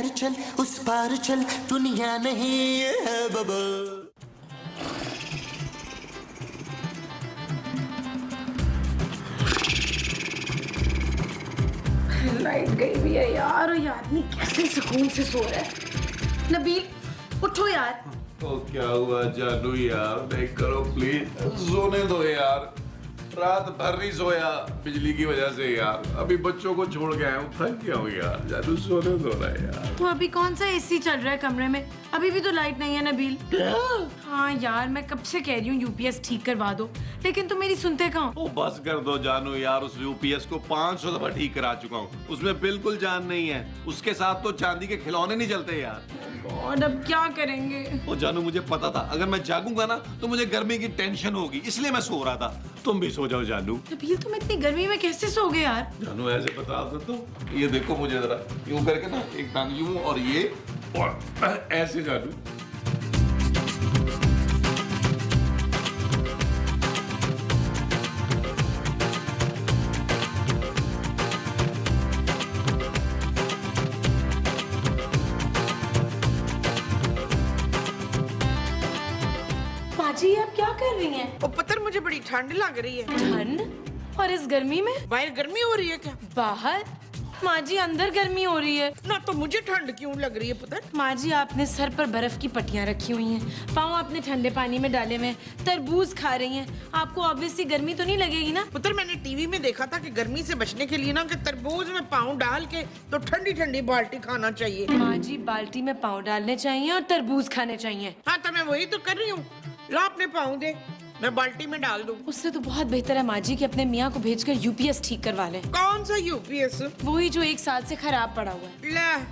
पार चल, उस पार चल, दुनिया नहीं है बबल। लाइट गई भी है यार, और ये आदमी कैसे सुकून से सो रहा है। नबील उठो यार। तो क्या हुआ जानू यार, नहीं करो प्लीज, सोने दो यार। रात भर नहीं सोया बिजली की वजह से यार, अभी बच्चों को छोड़ के आया हूँ, थक गया हूँ यार। जानू सोने दो ना यार। तो अभी कौन सा एसी चल रहा है कमरे में? अभी भी तो लाइट नहीं है नबील। हाँ यार, मैं कब से कह रही हूँ यूपीएस ठीक करवा दो, लेकिन तुम मेरी सुनते कहाँ? ओ बस कर दो जानू यार, उस यूपीएस को 500 दफा ठीक करा चुका हूँ, उसमें बिल्कुल जान नहीं है। उसके साथ तो चांदी के खिलौने नहीं चलते यार। और अब क्या करेंगे? ओ जानू मुझे पता था अगर मैं जागूंगा ना तो मुझे गर्मी की टेंशन होगी, इसलिए मैं सो रहा था। तुम भी सो जाओ जानू। नबील तुम इतनी गर्मी में कैसे सोगे यार? जानू ऐसे बता दो तो, ये देखो मुझे जरा यूं करके ना, एक टांग यूं और ये और ऐसे जानू। बाजी आप क्या कर रही हैं? ओ पत्थर, मुझे बड़ी ठंड लग रही है। ठंड? और इस गर्मी में? बाहर गर्मी हो रही है क्या? बाहर? माँ जी अंदर गर्मी हो रही है ना, तो मुझे ठंड क्यों लग रही है पुत्र? माँ जी आपने सर पर बर्फ की पट्टियां रखी हुई हैं, पाँव आपने ठंडे पानी में डाले हुए हैं, तरबूज खा रही हैं, आपको ऑब्वियसली गर्मी तो नहीं लगेगी ना? पुत्र मैंने टीवी में देखा था कि गर्मी से बचने के लिए ना कि तरबूज में पाँव डाल के तो ठंडी ठंडी बाल्टी खाना चाहिए। माँ जी बाल्टी में पाँव डालने चाहिए और तरबूज खाने चाहिए। हाँ तो मैं वही तो कर रही हूँ। ला अपने पाँव दे, मैं बाल्टी में डाल दूँ। उससे तो बहुत बेहतर है माँ जी कि अपने मियाँ को भेजकर यूपीएस ठीक करवा लें। कौन सा यूपीएस? वही जो 1 साल से खराब पड़ा हुआ है। ले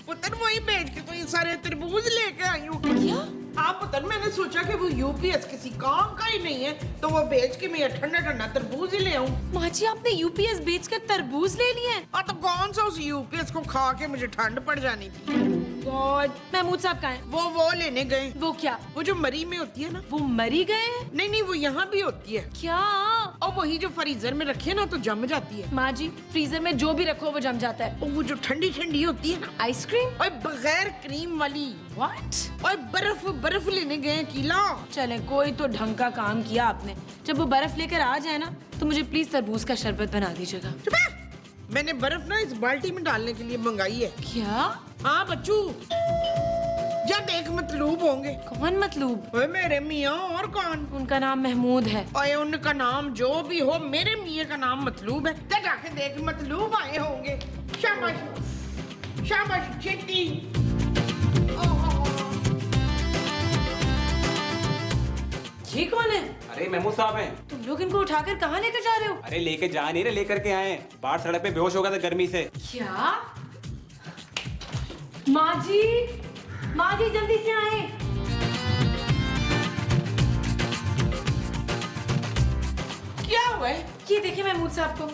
पुत्र, वही बेच के तो ये सारे तरबूज लेके आई हूँ। क्या? हाँ पुत्र, मैंने सोचा कि वो यूपीएस किसी काम का ही नहीं है, तो वो बेच के मैं ठंडा ठंडा तरबूज ही ले आऊँ। माँ जी आपने यूपीएस बेचकर तरबूज ले लिए हैं? और तो कौन सा उस यूपीएस को खा के मुझे ठंड पड़ जानी थी। गॉड, महमूद साहब कहाँ हैं? वो लेने गए। वो क्या? वो जो मरी में होती है ना। वो मरी गए हैं? नहीं नहीं, वो यहाँ भी होती है। क्या? और वही जो फ्रीजर में रखे ना तो जम जाती है। माँ जी फ्रीजर में जो भी रखो वो जम जाता है। और वो जो ठंडी ठंडी होती है ना, आइसक्रीम? और बगैर क्रीम वाली। व्हाट? और बर्फ लेने गए किला। चले कोई तो ढंग का काम किया आपने। जब वो बर्फ लेकर आ जाए ना तो मुझे प्लीज तरबूज का शरबत बना दीजिएगा। चुप है। मैंने बर्फ ना इस बाल्टी में डालने के लिए मंगाई है। क्या? हाँ बच्चू, जा देख, मतलूब होंगे। कौन मतलूब? ओए मेरे मियाँ, और कौन? उनका नाम महमूद है। ओए उनका नाम जो भी हो, मेरे मियाँ का नाम मतलूब है। जा जाके देख, मतलूब आए होंगे। शाबाश शाबाश चेटी। ये कौन है? अरे महमूद साहब हैं। तुम लोग इनको उठाकर कहाँ लेकर जा रहे हो? अरे लेके जा नहीं रहे, लेकर के आए हैं। बाहर सड़क पे बेहोश हो गया था गर्मी से। क्या? माँ जी जल्दी से आए। क्या हुआ है? ये देखिए महमूद साहब को।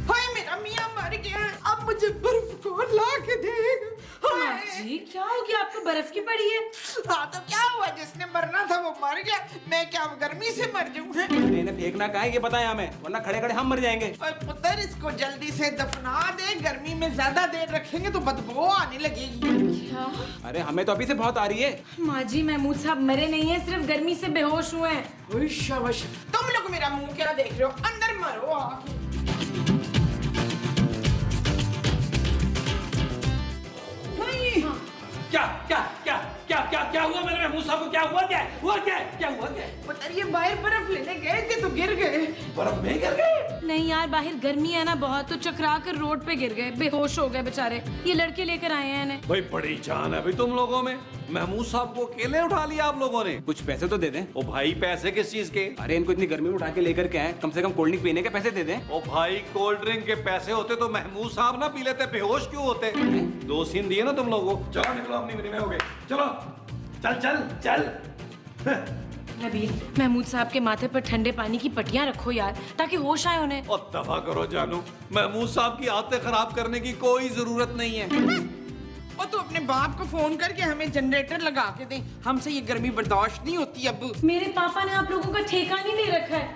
हाय मेरा मियाँ मर गया है, अब मुझे बर्फ को ला के दे। माँ जी क्या हो गया, आपको बर्फ की पड़ी है? हाँ तो क्या हुआ, जिसने मरना था वो मर गया, मैं क्या गर्मी से मर जाऊँ? इन्हें फेंकना कहाँ है ये बताएं हमें, वरना खड़े खड़े हम मर जाएंगे। ओए पुत्र, इसको जल्दी से दफना दे, गर्मी में ज्यादा देर रखेंगे तो बदबू आने लगेगी। क्या? अरे हमें तो अभी से बहुत आ रही है। माँ जी महमूद साहब मरे नहीं है, सिर्फ गर्मी से बेहोश हुए हैं। ओए शाबाश, तुम लोग मेरा मुंह क्या देख रहे हो, अंदर मरो आके। क्या क्या क्या क्या क्या क्या हुआ मेरे महमूद साहब को? क्या हुआ? क्या हुआ? क्या हुआ? पुत्र ये बाहर बर्फ लेने गए थे तो गिर गए। बर्फ में गिर गए? नहीं यार, बाहर गर्मी है ना बहुत, तो चकरा कर रोड पे गिर गए, बेहोश हो गए बेचारे। ये लड़के लेकर आए हैं इन्हें। भाई बड़ी जान है भाई तुम लोगों में। महमूद साहब को अकेले उठा लिया आप लोगों ने? कुछ पैसे तो दे दें। ओ भाई पैसे किस चीज के? अरे इनको इतनी गर्मी में उठा के लेकर के आए, कम से कम कोल्ड ड्रिंक पीने के पैसे दे दें। ओ भाई कोल्ड ड्रिंक के पैसे होते तो महमूद साहब ना पी लेते, बेहोश क्यों होते? 2 सीन दिए ना तुम लोगों को। चलो निकलो अपनी मिनी में हो गए, चलो चल चल चल। नबील महमूद साहब के माथे पर ठंडे पानी की पट्टियां रखो यार, ताकि होश आए उन्हें। और दफा करो जानू, महमूद साहब की आदतें खराब करने की कोई जरूरत नहीं है। और तू अपने बाप को फोन करके हमें जनरेटर लगा के दे, हमसे ये गर्मी बर्दाश्त नहीं होती अब। मेरे पापा ने आप लोगों का ठेका नहीं ले रखा है।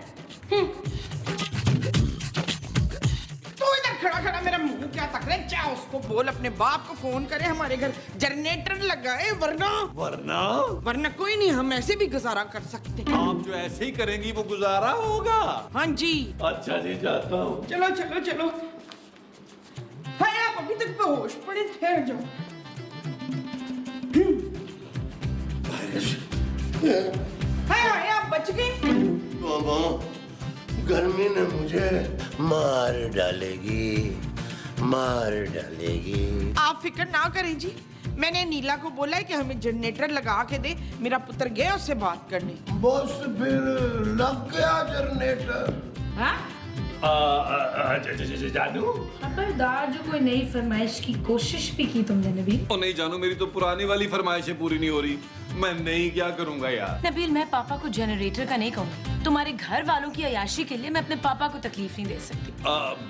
तू इधर खड़ा खड़ा मेरा मुंह क्या तक रहा है? जा उसको बोल अपने बाप को फोन करे हमारे घर जनरेटर लगाए, वरना कोई नहीं, हम ऐसे भी गुजारा कर सकते। आप जो ऐसे ही करेंगी वो गुजारा होगा। हाँ जी। अच्छा जी, जाता हूँ। चलो चलो चलो। हाय, आप अभी तक बेहोश पड़े, ठहर जाओ। हाय हाय, आप बच गए। बाबा, गर्मी ने मुझे मार डालेगी। आप फिक्र ना करें जी, मैंने नीला को बोला है कि हमें जनरेटर लगा के दे। मेरा पुत्र गया उससे बात करने। बस फिर लग गया जनरेटर। हाँ? जानू, खबरदार, जो कोई नई फरमाइश की कोशिश भी की तुमने नबील। ओ नहीं जानू, मेरी तो पुरानी वाली फरमाइशें पूरी नहीं हो रही। मैं नहीं क्या करूंगा यार। नबील, मैं पापा को जनरेटर का नहीं कहूँगी। तुम्हारे घर वालों की अयाशी के लिए मैं अपने पापा को तकलीफ नहीं दे सकती।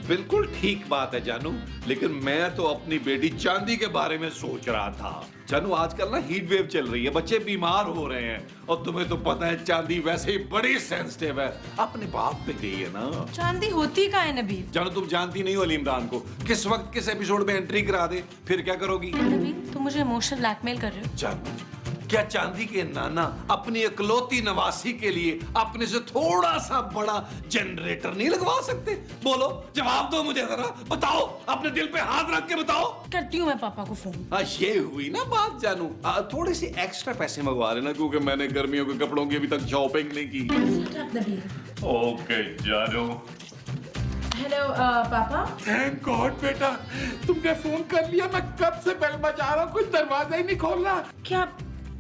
बिल्कुल ठीक बात है जानू, लेकिन मैं तो अपनी बेटी चांदी के बारे में सोच रहा था। जानू, आजकल ना हीट वेव चल रही है, बच्चे बीमार हो रहे हैं, और तुम्हें तो पता है चांदी वैसे ही बड़ी सेंसिटिव है, अपने बाप पे गई है ना। चांदी होती का है नबील? जानू, तुम जानती नहीं हो अली इमरान को, किस वक्त किस एपिसोड में एंट्री करा दे, फिर क्या करोगी? नबील, तुम मुझे इमोशनल ब्लैकमेल कर रहे हो। जानू, क्या चांदी के नाना अपनी इकलौती नवासी के लिए अपने से थोड़ा सा बड़ा जनरेटर नहीं लगवा सकते? बोलो, जवाब दो मुझे जरा, बताओ, अपने दिल पे हाथ रख के बताओ। करती हूँ मैं पापा को फोन। ये हुई ना बात जानू। थोड़े से एक्स्ट्रा पैसे मंगवा लेना, क्योंकि मैंने गर्मियों के कपड़ों की अभी तक शॉपिंग नहीं की। नबील। ओके जानू। हेलो पापा। थैंक गॉड बेटा, तुमने फोन कर लिया। मैं कब से बेल बजा रहा हूँ, कोई दरवाजा ही नहीं खोल रहा। क्या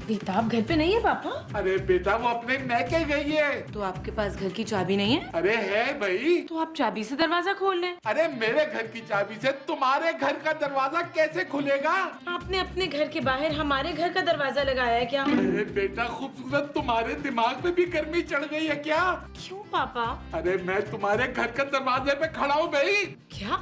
बेताब घर पे नहीं है पापा? अरे बेटा, वो अपने मैके गई है। तो आपके पास घर की चाबी नहीं है? अरे है भाई। तो आप चाबी से दरवाजा खोल लें। अरे मेरे घर की चाबी से तुम्हारे घर का दरवाजा कैसे खुलेगा? आपने अपने घर के बाहर हमारे घर का दरवाजा लगाया है क्या? अरे बेटा खूबसूरत, तुम्हारे दिमाग में भी गर्मी चढ़ गई है क्या? क्यों पापा? अरे मैं तुम्हारे घर के दरवाजे पे खड़ा हूँ भाई। क्या?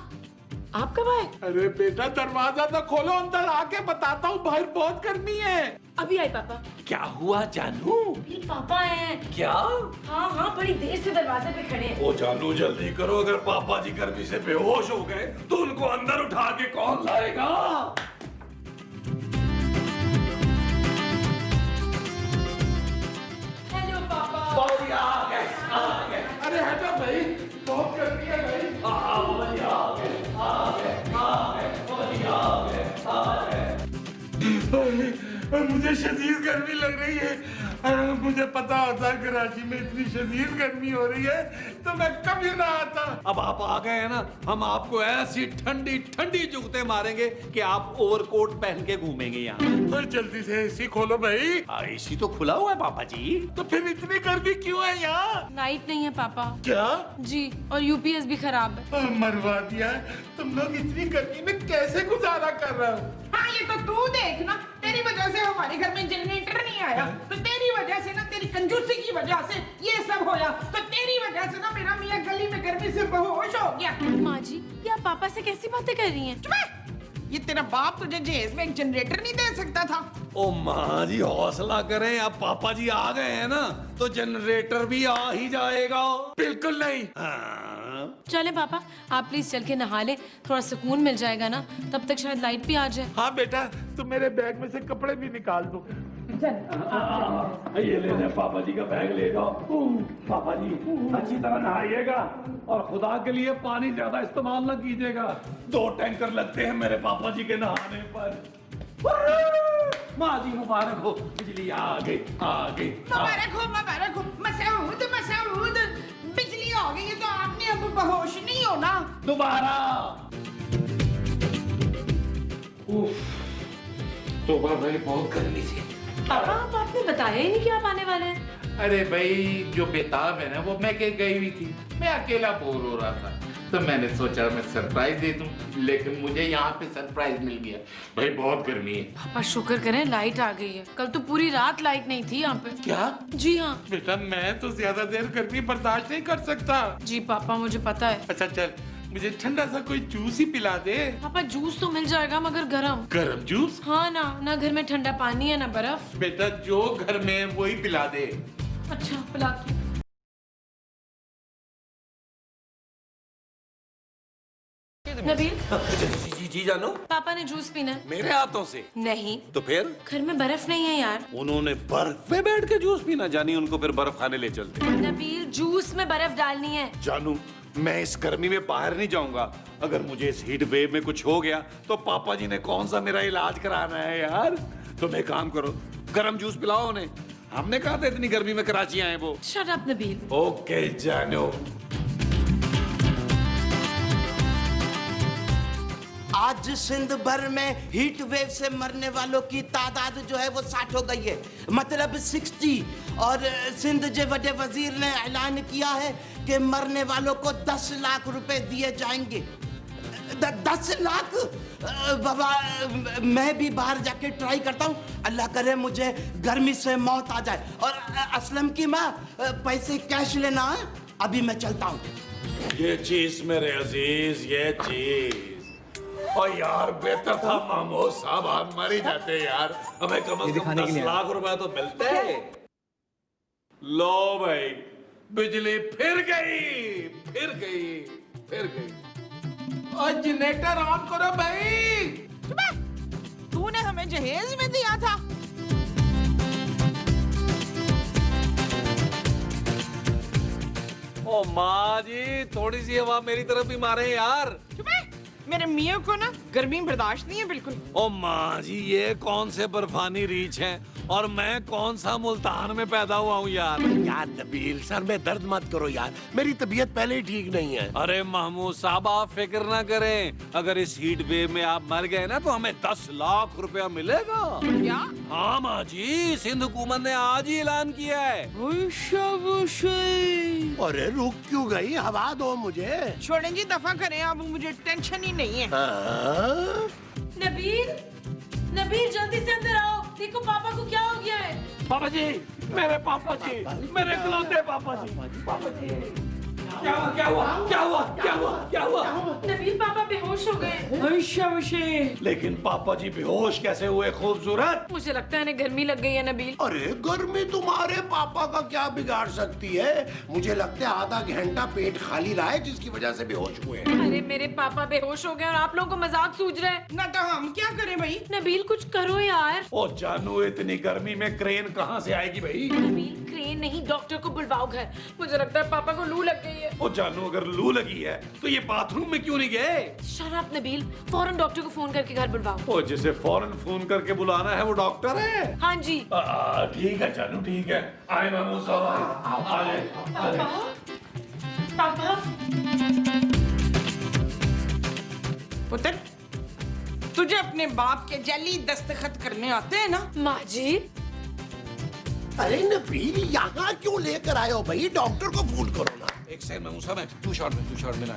आप कब आए? अरे बेटा दरवाजा तो खोलो, अंदर आके बताता हूँ, बाहर बहुत गर्मी है। अभी आई पापा। क्या हुआ जानू? ये पापा आए हैं। क्या? हाँ हाँ, बड़ी देर से दरवाजे पे खड़े हैं। ओ जानू, जल्दी करो, अगर पापा जी गर्मी से बेहोश हो गए तो उनको अंदर उठा के कौन लाएगा? हेलो पापा। आ गए। अरे हटो भाई, बहुत गर्मी है भाई। मुझे शदीद गर्मी लग रही है। अगर मुझे पता होता कराची में इतनी शदीद गर्मी हो रही है तो मैं कभी ना आता। अब आप आ गए हैं ना, हम आपको ऐसी ठंडी ठंडी जुगते मारेंगे कि आप ओवरकोट पहन के घूमेंगे यहाँ। तो जल्दी से एसी खोलो भाई। एसी तो खुला हुआ है पापा जी। तो फिर इतनी गर्मी क्यों है यहाँ? लाइट नहीं है पापा। क्या? जी, और यूपीएस भी खराब है। मरवा दिया। तुम लोग इतनी गर्मी में कैसे गुजारा कर रहे हो? हाँ, ये तो तू देख ना, तेरी वजह से हमारे घर में जनरेटर नहीं आया, तो तेरी वजह से ना, तेरी कंजूसी की वजह से ये सब होया, तो तेरी वजह से ना मेरा मियाँ गली में गर्मी से बेहोश हो गया। माँ जी, ये आप पापा से कैसी बातें कर रही हैं? चुप है। ये तेरा बाप तुझे जहेज में एक जनरेटर नहीं दे सकता था? ओ माँ जी, हौसला करें, अब पापा जी आ गए हैं ना तो जनरेटर भी आ ही जाएगा। बिल्कुल नहीं। चले पापा, आप प्लीज चल के नहा ले, थोड़ा सुकून मिल जाएगा ना, तब तक शायद लाइट भी आ जाए। हाँ बेटा, तुम मेरे बैग में से कपड़े भी निकाल दो। ये ले ले, पापा जी का बैग ले जाओ। पापा जी अच्छी तरह नहाइएगा, और खुदा के लिए पानी ज्यादा इस्तेमाल न कीजिएगा। 2 टैंकर लगते हैं मेरे पापा जी के नहाने पर। माँ जी मुबारक हो, बिजली आ गई, आ गई। मुबारक हो, मसऊद, बिजली आ गई है तो आपने अब बेहोश नहीं होना दोबारा। तो भाई बहुत गर्मी थी। पापा, आपने बताया ही नहीं कि आप आने वाले हैं। अरे भाई, जो बेताब है ना वो मैं के गई हुई थी, मैं अकेला बोर हो रहा था, तो मैंने सोचा मैं सरप्राइज दे दूं, लेकिन मुझे यहाँ पे सरप्राइज मिल गया। भाई बहुत गर्मी है। पापा शुक्र करें लाइट आ गई है, कल तो पूरी रात लाइट नहीं थी यहाँ पे। क्या? जी हाँ। बेटा मैं तो ज्यादा देर गर्मी बर्दाश्त नहीं कर सकता। जी पापा, मुझे पता है। अच्छा चल, मुझे ठंडा सा कोई जूस ही पिला दे। पापा जूस तो मिल जाएगा, मगर गरम। गरम जूस? हाँ ना घर में ठंडा पानी है ना बर्फ। बेटा जो घर में है वही पिला दे। अच्छा, पिलाती हूँ। नबील, जी जानू, पापा ने जूस पीना है। मेरे हाथों से? नहीं, तो फिर घर में बर्फ नहीं है यार। उन्होंने बर्फ में बैठ के जूस पीना, जानी उनको फिर बर्फ खाने ले चलते। नबील, जूस में बर्फ डालनी है। जानू, मैं इस गर्मी में बाहर नहीं जाऊंगा। अगर मुझे इस हीट वेव में कुछ हो गया तो पापा जी ने कौन सा मेरा इलाज कराना है यार। तुम एक काम करो, गरम जूस पिलाओ उन्हें। हमने कहा था इतनी गर्मी में कराची आए वो। Shut up Nabeel. ओके जानू। आज सिंध भर में हीट वेव से मरने वालों की तादाद जो है वो 60 हो गई है, मतलब 60। और सिंध के वडे वजीर ने ऐलान किया है कि मरने वालों को 10 लाख रुपए दिए जाएंगे। 10 लाख? बाबा, मैं भी बाहर जाके ट्राई करता हूँ, अल्लाह करे मुझे गर्मी से मौत आ जाए। और असलम की माँ, पैसे कैश लेना है, अभी मैं चलता हूँ। ये चीज मेरे अजीज, ये चीज। और यार बेहतर था मामू साहब, हम मर ही जाते यार। हमें कम से कम 10 लाख रुपए तो मिलते। लो भाई, बिजली फिर गई, फिर गई, फिर गई। और जनरेटर ऑन करो भाई। तूने हमें जहेज में दिया था। ओ माँ जी, थोड़ी सी हवा मेरी तरफ भी मारे यार। मेरे मियाँ को ना गर्मी बर्दाश्त नहीं है बिल्कुल। ओ माँ जी, ये कौन से बर्फानी रीच हैं और मैं कौन सा मुल्तान में पैदा हुआ हूँ यार। यार नबील, सर में दर्द मत करो यार, मेरी तबीयत पहले ही ठीक नहीं है। अरे महमूद साहब, आप फिक्र ना करें, अगर इस हीट वेव में आप मर गए ना तो हमें 10 लाख रुपया मिलेगा। क्या? हाँ माँ जी, सिंध हुकूमत ने आज ही ऐलान किया है। अरे रुक क्यों गई, हवा दो मुझे। छोड़ें जी, दफा करें, अब मुझे टेंशन ही नहीं है। नबील, नबील जल्दी से अंदर आओ, देखो पापा को क्या हो गया है। पापा जी, मेरे पापा जी, मेरे इकलौते पापा जी, पापा जी। क्या हुआ, क्या हुआ, क्या हुआ, क्या हुआ, क्या हुआ? नबील, पापा बेहोश हो गए। लेकिन पापा जी बेहोश कैसे हुए खूबसूरत? मुझे लगता है इन्हें गर्मी लग गई है नबील। अरे गर्मी तुम्हारे पापा का क्या बिगाड़ सकती है? मुझे लगता है आधा घंटा पेट खाली रहा है जिसकी वजह से बेहोश हुए। अरे मेरे पापा बेहोश हो गए और आप लोगों को मजाक सूझ रहा है। ना तो हम क्या करें भाई? नबील, कुछ करो यार। ओ जानू, इतनी गर्मी में क्रेन कहाँ से आएगी भाई? नबील, क्रेन नहीं, डॉक्टर को बुलवाओ घर। मुझे लगता है पापा को लू लग गई है। ओ जानू, अगर लू लगी है तो ये बाथरूम में क्यों नहीं गए? शट अप नबील, फौरन डॉक्टर को फोन करके घर बुलवाओ। ओ जिसे फौरन फोन करके बुलाना है वो डॉक्टर है? हाँ जी। ठीक है जानू, ठीक है। आए मामू साहब, आ जाए। पापा, पुत्र, तुझे अपने बाप के जाली दस्तखत करने आते हैं ना? माँ जी। अरे नबील, यहाँ क्यों लेकर आए हो भाई? डॉक्टर को फोन करो ना। एक सेकंड मामू साहब, टू शॉट में ना।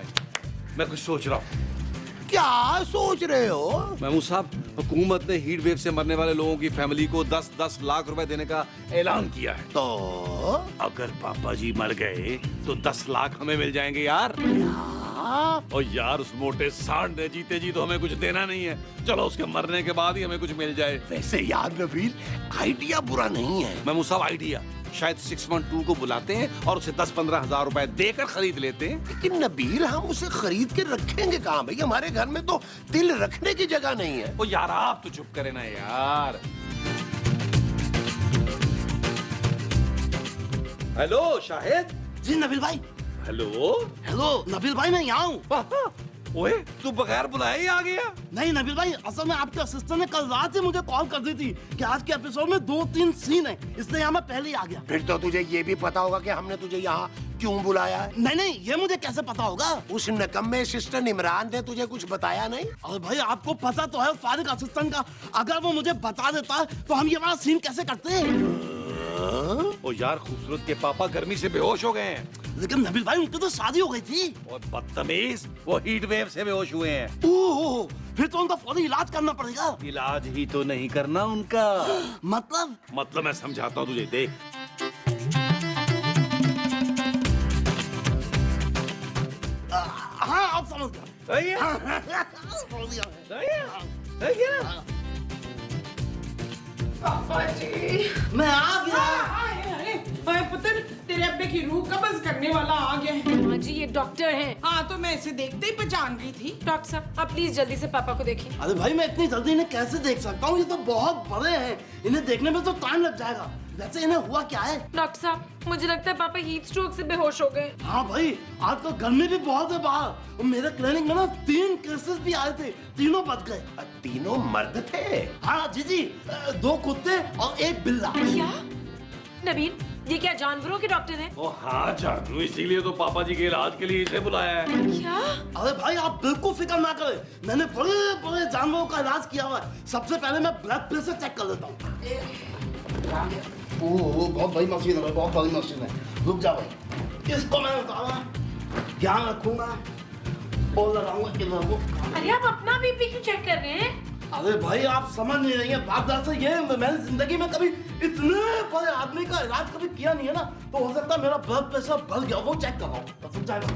मैं कुछ सोच रहा हूँ। क्या सोच रहे हो? महमूद साहब, हुकूमत ने हीट वेव से मरने वाले लोगों की फैमिली को 10-10 लाख रुपए देने का ऐलान किया है। तो अगर पापा जी मर गए तो 10 लाख हमें मिल जाएंगे यार। और यार, उस मोटे सांड ने जीते जी तो हमें कुछ देना नहीं है। चलो उसके मरने के बाद ही हमें कुछ मिल जाए। वैसे यार नबील, आइडिया बुरा नहीं है। महमूद साहब, आइडिया शायद 612 को बुलाते हैं और उसे 10-15 हजार रुपए देकर खरीद लेते हैं। लेकिन नबील, हम उसे खरीद के रखेंगे कहाँ भाई? हमारे घर में तो तिल रखने की जगह नहीं है। ओ यार, आप तो चुप करें ना यार। हेलो शाहिद। जी नबील भाई। हेलो। हेलो नबील भाई, मैं यहाँ हूँ। ओए, तू बगैर बुलाए ही आ गया? नहीं नबील भाई, असल में आपके असिस्टेंट ने कल रात से मुझे कॉल कर दी थी कि आज के एपिसोड में 2-3 सीन है, इसलिए यहाँ मैं पहले ही आ गया। फिर तो तुझे ये भी पता होगा कि हमने तुझे यहाँ क्यों बुलाया है? नहीं, ये मुझे कैसे पता होगा? उस नकम्मे सिस्टर इमरान ने तुझे कुछ बताया नहीं? अरे भाई, आपको पता तो है फारिग असिस्टेंट का, अगर वो मुझे बता देता तो हम ये वाला सीन कैसे करते? ओ यार, खूबसूरत के पापा गर्मी से बेहोश हो गए हैं। लेकिन नबील भाई, उनकी तो शादी हो गई थी। और बदतमीज, वो हीट वेव से बेहोश हुए हैं। ओह, फिर तो उनका फौरी इलाज करना पड़ेगा। इलाज ही तो नहीं करना उनका। मतलब मैं समझाता हूँ तुझे, देख। हाँ, आप समझ गए। सही है? सही है? पापा जी, मैं आ गया। पुत्र, तेरे अब्बे की रूह कब्ज करने वाला आ गया है। माँ जी, ये डॉक्टर हैं। हाँ हाँ तो मैं इसे देखते ही पहचान गई थी। डॉक्टर साहब आप प्लीज जल्दी से पापा को देखिए। अरे भाई मैं इतनी जल्दी इन्हें कैसे देख सकता हूँ, ये तो बहुत बड़े हैं, इन्हें देखने में तो टाइम लग जाएगा। वैसे इन्हें हुआ क्या है? डॉक्टर साहब मुझे लगता है पापा हीट स्ट्रोक से बेहोश हो गए। हाँ भाई आज तो गर्मी भी बहुत है बाहर, और मेरे क्लिनिक में ना 3 केसेस भी आए थे, तीनों बच गए। तीनों मर्द थे? हाँ जी, 2 कुत्ते और 1 बिल्ला। क्या नबील, ये क्या जानवरों के डॉक्टर हैं? ओ हाँ जानू, इसीलिए तो पापा जी के इलाज के लिए इसे बुलाया है। क्या? अरे भाई आप बिल्कुल फिक्र ना करें, मैंने बड़े बड़े जानवरों का इलाज किया हुआ है। सबसे पहले मैं ब्लड प्रेशर चेक कर लेता हूँ। ओह बहुत बड़ी मशीन है, बहुत बड़ी मशीन है। रुक जा भाई, इसको मैं उतारा, ध्यान रखूंगा और लगाऊंगा किधर को। अरे आप अपना बीपी क्यों चेक कर रहे हैं? अरे भाई आप समझ नहीं रही हैं, बात दरअसल ये है, मैंने जिंदगी में कभी इतने बड़े आदमी का इलाज कभी किया नहीं है ना, तो हो सकता है मेरा ब्लड प्रेशर बढ़ गया, वो चेक कराओ तो समझ जाएगा।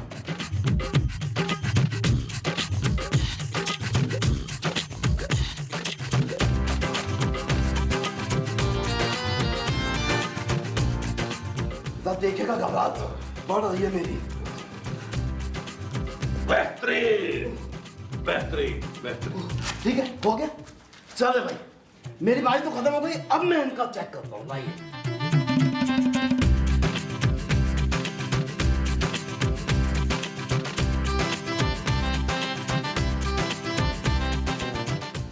तब देखेगा घबराहट बढ़ रही है मेरी। बेहतरीन बेहतरीन बेहतरीन। ठीक है हो गया, चले भाई मेरी बारी तो खत्म हो गई, अब मैं इनका चेक करता हूँ भाई।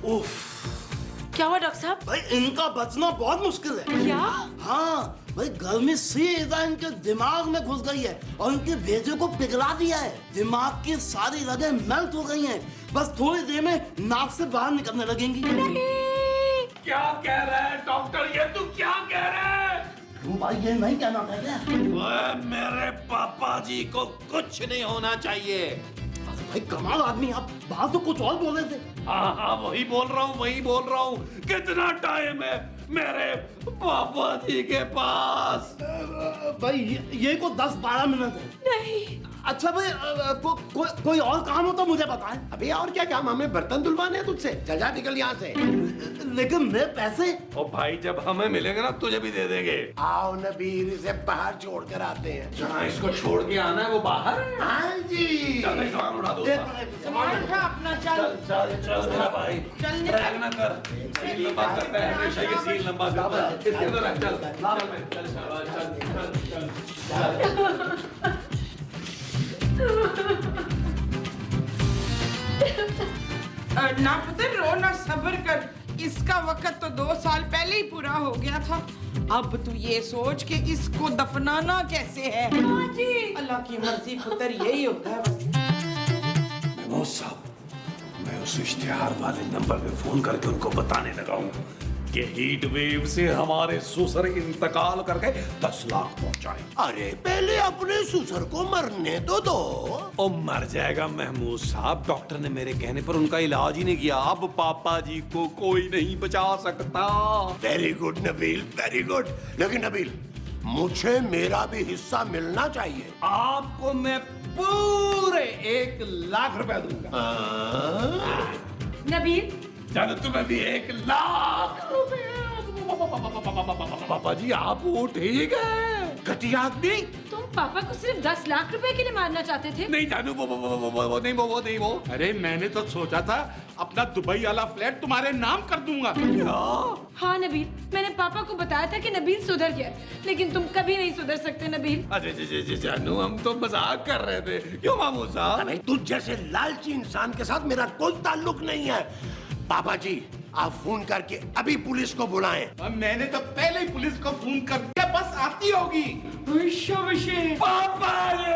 उफ, क्या हुआ डॉक्टर साहब? भाई इनका बचना बहुत मुश्किल है। क्या? हाँ भाई गर्मी सीधा इनके दिमाग में घुस गई है और इनके भेजे को पिघला दिया है। दिमाग की सारी रगें मेल्ट हो गई हैं, बस थोड़ी देर में नाक से बाहर निकलने लगेंगी। क्या कह रहा है डॉक्टर, ये तू क्या कह रहा है? तुम भाई ये नहीं कहना था क्या? मेरे पापा जी को कुछ नहीं होना चाहिए। अरे भाई कमाल आदमी, आप बात तो कुछ और बोल रहे थे। हाँ हाँ वही बोल रहा हूँ, वही बोल रहा हूँ। कितना टाइम है मेरे पापा जी के पास? भाई ये को 10-12 मिनट है। नहीं। अच्छा भाई कोई और काम हो तो मुझे बताएं। अभी और क्या काम, हमें बर्तन धुलवाने हैं तुझसे। चल जा निकल यहाँ से। लेकिन मेरे पैसे? और भाई जब हमें मिलेंगे ना तुझे भी दे देंगे। आओ नबीर, इसे बाहर छोड़ कर आते हैं। जहाँ इसको छोड़ के आना है वो बाहर है। हाँ जी। चल भाई सामान उड़ा दो। सामान उठा अपना, चल चल चल मेरा भाई, चल ट्रैक ना कर। सील लंबा करता है हमेशा, ये सील लंबा करता है। इसके अंदर रख, चल चल चल चल। ना पुत्र रो ना, सब्र कर। इसका वक्त तो 2 साल पहले ही पूरा हो गया था। अब तू ये सोच कि इसको दफनाना कैसे है। जी अल्लाह की मर्जी पुत्र, यही होता है बस। वो साहब, मैं उस इश्तिहार वाले नंबर पे फोन करके उनको बताने लगा हूँ कि हीट वेव से हमारे ससुर इंतकाल करके 10 लाख पहुंचाए। अरे पहले अपने ससुर को मरने तो दो। ओ मर जाएगा महमूद साहब, डॉक्टर ने मेरे कहने पर उनका इलाज ही नहीं किया। अब पापा जी को कोई नहीं बचा सकता। Very good Nabeel, very good. लेकिन नबील मुझे मेरा भी हिस्सा मिलना चाहिए। आपको मैं पूरे 1 लाख रुपए दूंगा। नबील चलो तुम्हें भी 1 लाख रुपए। पापा जी आप वो ठीक है? घटिया आदमी। तुम पापा को सिर्फ 10 लाख रुपए के लिए मारना चाहते थे? नहीं जानू, वो नहीं। अरे मैंने तो सोचा था अपना दुबई वाला फ्लैट तुम्हारे नाम कर दूंगा। क्या? हाँ नबील, मैंने पापा को बताया था कि नबील सुधर गया, लेकिन तुम कभी नहीं सुधर सकते नबील। अरे जी जानू, हम तो मजाक कर रहे थे। क्यों मामू साहब? अरे तुझ जैसे लालची इंसान के साथ मेरा कोई ताल्लुक नहीं है। पापा जी आप फोन करके अभी पुलिस को बुलाएं। अब मैंने तो पहले ही पुलिस को फोन कर दिया, बस आती होगी। पापा जी